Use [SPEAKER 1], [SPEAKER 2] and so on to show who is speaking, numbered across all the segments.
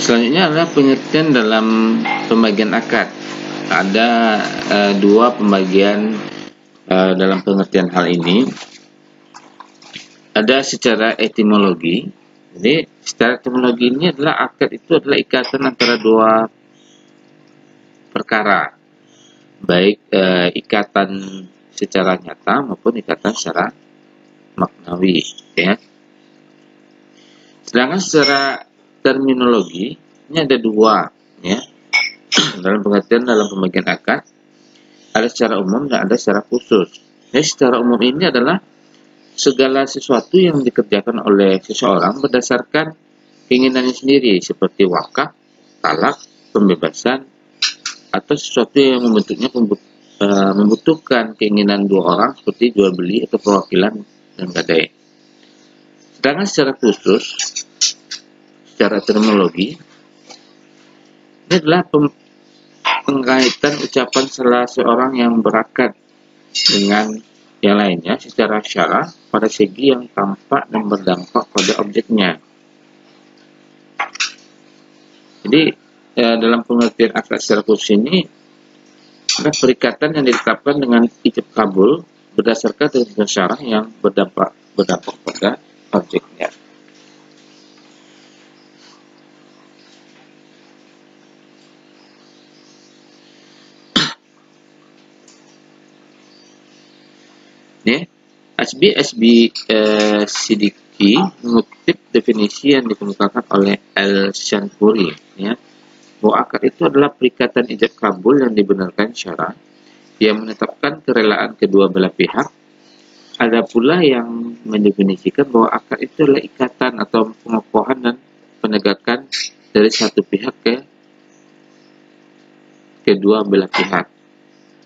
[SPEAKER 1] Selanjutnya adalah pengertian dalam pembagian akad. Ada dua pembagian dalam pengertian hal ini. Ada secara etimologi. Jadi secara etimologi ini adalah akad itu adalah ikatan antara dua perkara, baik ikatan secara nyata maupun ikatan secara maknawi, ya. Sedangkan secara terminologi ini ada dua, ya. Dalam pengertian dalam pembagian akad ada secara umum dan ada secara khusus. Jadi secara umum ini adalah segala sesuatu yang dikerjakan oleh seseorang berdasarkan keinginannya sendiri, seperti wakaf, talak, pembebasan, atau sesuatu yang membutuhkan keinginan dua orang seperti jual beli atau perwakilan dan gadai. Sedangkan secara khusus, secara terminologi, ini adalah pengkaitan ucapan salah seorang yang berakad dengan yang lainnya secara syara pada segi yang tampak dan berdampak pada objeknya. Jadi dalam pengertian akad secara khusus ini ada perikatan yang ditetapkan dengan ijab kabul berdasarkan ketentuan syara yang berdampak pada objeknya. Ya, Asbi Siddiqi mengutip definisi yang dikemukakan oleh Al-Shanpuri, ya, bahwa akad itu adalah perikatan ijab kabul yang dibenarkan syara yang menetapkan kerelaan kedua belah pihak. Ada pula yang mendefinisikan bahwa akad itu adalah ikatan atau pengokohan dan penegakan dari satu pihak ke kedua belah pihak.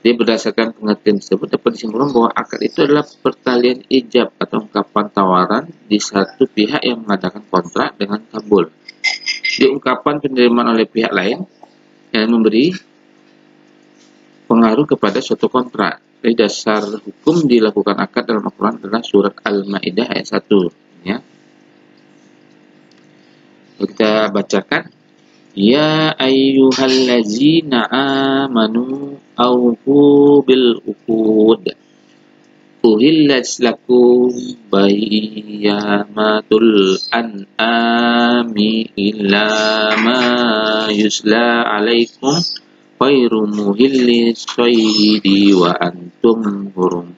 [SPEAKER 1] Jadi berdasarkan pengertian tersebut dapat disimpulkan bahwa akad itu adalah pertalian ijab atau ungkapan tawaran di satu pihak yang mengadakan kontrak dengan kabul. Di ungkapan penerimaan oleh pihak lain yang memberi pengaruh kepada suatu kontrak. Jadi dasar hukum dilakukan akad dalam Al-Quran adalah surat Al-Ma'idah ayat 1. Ya. Kita bacakan. Ya ayyuhallazina amanu awfu bil uqud uhillat lakum bayyamatul an'ami illa ma yusla alaikum khairu muhillis saydi wa antum hurum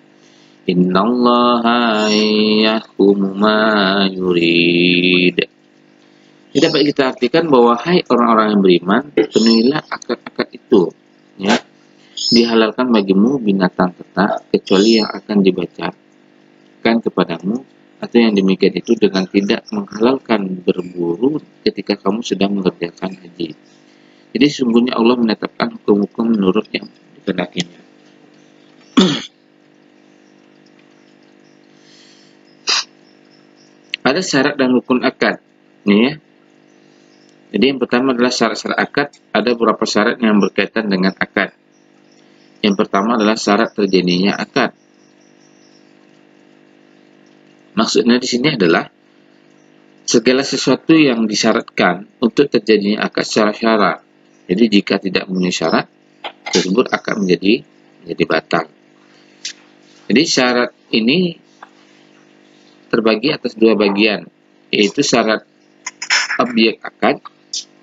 [SPEAKER 1] innallaha yahkumu ma yurid. Jadi dapat kita artikan bahwa hai orang-orang yang beriman, penuhilah akad-akad itu, ya. Dihalalkan bagimu binatang ternak kecuali yang akan dibacakan kepadamu, atau yang demikian itu dengan tidak menghalalkan berburu ketika kamu sedang mengerjakan haji. Jadi sungguhnya Allah menetapkan hukum-hukum menurut yang dikehendakinya. Ada syarat dan rukun akad, nih, ya. Jadi yang pertama adalah syarat-syarat akad. Ada beberapa syarat yang berkaitan dengan akad. Yang pertama adalah syarat terjadinya akad. Maksudnya di sini adalah segala sesuatu yang disyaratkan untuk terjadinya akad secara syarat. Jadi jika tidak memenuhi syarat tersebut akan menjadi batal. Jadi syarat ini terbagi atas dua bagian, yaitu syarat objek akad,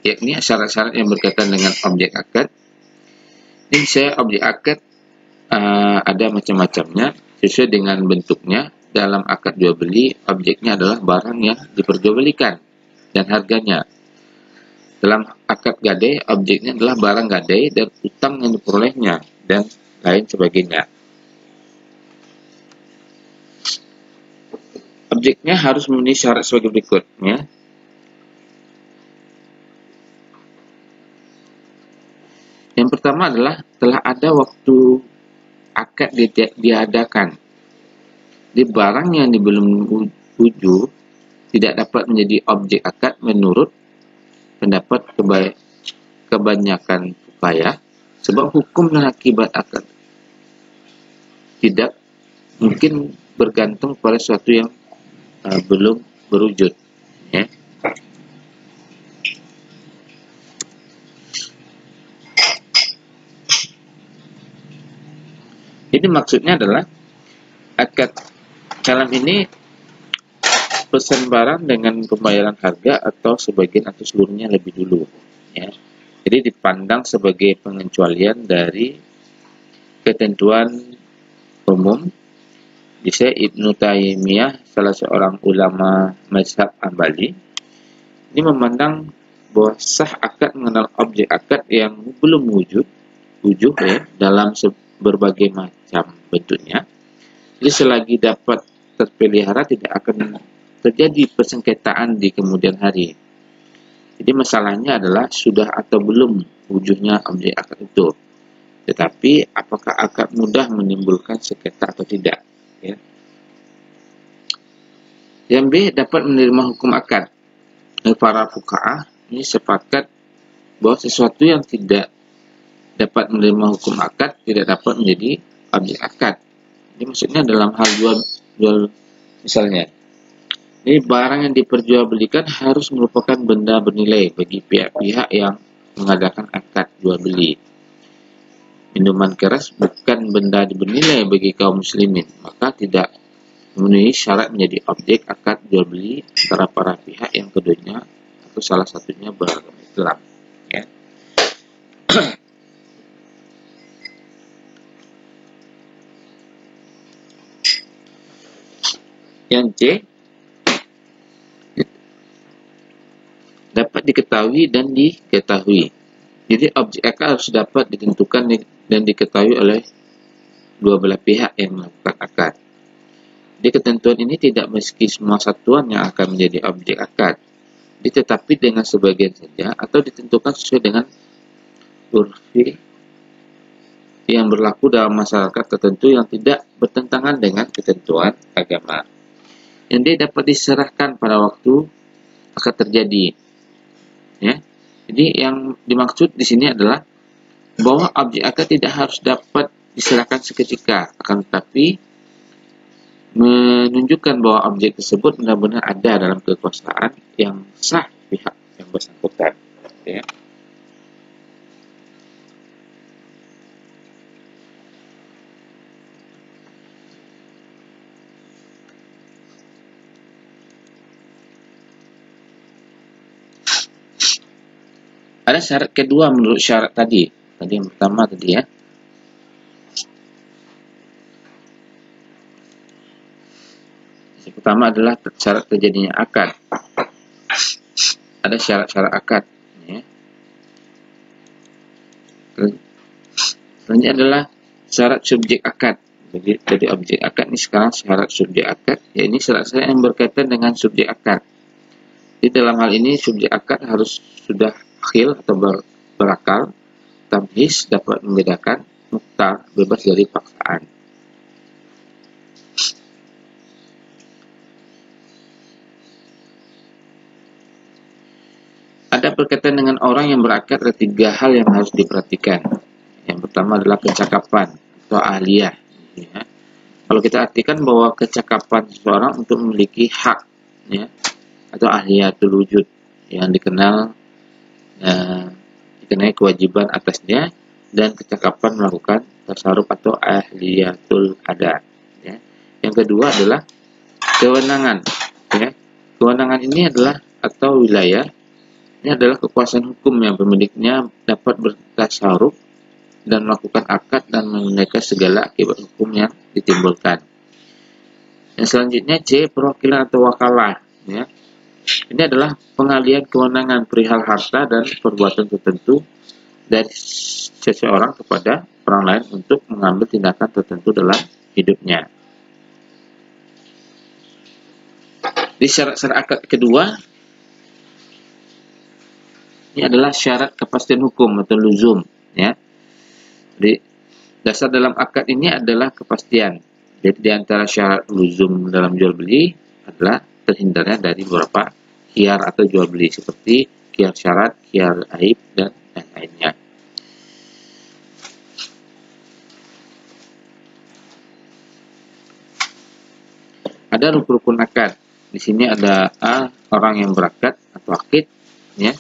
[SPEAKER 1] yakni syarat-syarat yang berkaitan dengan objek akad. Ini saya objek akad ada macam-macamnya sesuai dengan bentuknya. Dalam akad jual beli, objeknya adalah barang yang diperjualbelikan dan harganya. Dalam akad gadai, objeknya adalah barang gadai dan utang yang diperolehnya dan lain sebagainya. Objeknya harus memenuhi syarat sebagai berikut, ya. Yang pertama adalah telah ada waktu akad diadakan. Di barang yang belum wujud tidak dapat menjadi objek akad menurut pendapat kebanyakan fuqaha, sebab hukum dan akibat akad tidak mungkin bergantung pada sesuatu yang belum berwujud, ya. Ini maksudnya adalah akad salam ini pesan barang dengan pembayaran harga atau sebagian atau seluruhnya lebih dulu, ya. Jadi dipandang sebagai pengecualian dari ketentuan umum. Bisa Ibnu Taimiyah, salah seorang ulama mazhab Hambali, ini memandang bahwa sah akad mengenal objek akad yang belum wujud ya, dalam berbagai macam bentuknya. Jadi selagi dapat terpelihara tidak akan terjadi persengketaan di kemudian hari. Jadi masalahnya adalah sudah atau belum wujudnya objek akad itu. Tetapi apakah akad mudah menimbulkan sengketa atau tidak? Ya. Yang B, dapat menerima hukum akad. Para fuqaha ini sepakat bahwa sesuatu yang tidak dapat menerima hukum akad tidak dapat menjadi objek akad. Ini maksudnya dalam hal jual misalnya. Ini barang yang diperjualbelikan harus merupakan benda bernilai bagi pihak-pihak yang mengadakan akad jual beli. Minuman keras bukan benda bernilai bagi kaum muslimin, maka tidak memenuhi syarat menjadi objek akad jual beli antara para pihak yang keduanya atau salah satunya beragama Islam. Ya. Yang C, dapat diketahui dan diketahui. Jadi objek akad harus dapat ditentukan dan diketahui oleh dua belah pihak yang melakukan akad. Di ketentuan ini tidak meski semua satuan yang akan menjadi objek akad, tetapi dengan sebagian saja atau ditentukan sesuai dengan urfi yang berlaku dalam masyarakat tertentu yang tidak bertentangan dengan ketentuan agama. Yang dia dapat diserahkan pada waktu akad terjadi. Ya. Jadi yang dimaksud di sini adalah bahwa objek akad tidak harus dapat diserahkan seketika, akan tetapi menunjukkan bahwa objek tersebut benar-benar ada dalam kekuasaan yang sah pihak yang bersangkutan. Ya. Ada syarat kedua menurut syarat tadi yang pertama tadi ya. Yang pertama adalah syarat terjadinya akad. Ada syarat-syarat akad. Ya. Selanjutnya adalah syarat subjek akad. Jadi objek akad ini sekarang syarat subjek akad. Ya, ini syarat-syarat yang berkaitan dengan subjek akad. Di dalam hal ini subjek akad harus sudah akhil atau berakal, tamyiz dapat membedakan, mukhtar bebas dari paksaan. Ada berkaitan dengan orang yang berakad, ada 3 hal yang harus diperhatikan. Yang pertama adalah kecakapan atau ahliyah. Ya. Kalau kita artikan bahwa kecakapan seseorang untuk memiliki hak, ya, atau ahliyatul wujud yang dikenai kewajiban atasnya, dan kecakapan melakukan tasarruf atau ahliyatul ada. Ya. Yang kedua adalah kewenangan. Ya. Kewenangan ini adalah atau wilayah. Ini adalah kekuasaan hukum yang pemiliknya dapat bertasarruf dan melakukan akad dan menunaikan segala akibat hukum yang ditimbulkan. Yang selanjutnya C, perwakilan atau wakalah. Ya. Ini adalah pengalihan kewenangan perihal harta dan perbuatan tertentu dari seseorang kepada orang lain untuk mengambil tindakan tertentu dalam hidupnya. Di syarat-syarat akad kedua, ini adalah syarat kepastian hukum atau luzum. Ya. Jadi dasar dalam akad ini adalah kepastian. Jadi di antara syarat luzum dalam jual beli adalah terhindarnya dari beberapa khiyar atau jual beli seperti khiyar syarat, khiyar aib, dan lain-lainnya. Ada rukun-rukun akad. Di sini ada A, orang yang berakad atau akid, ya.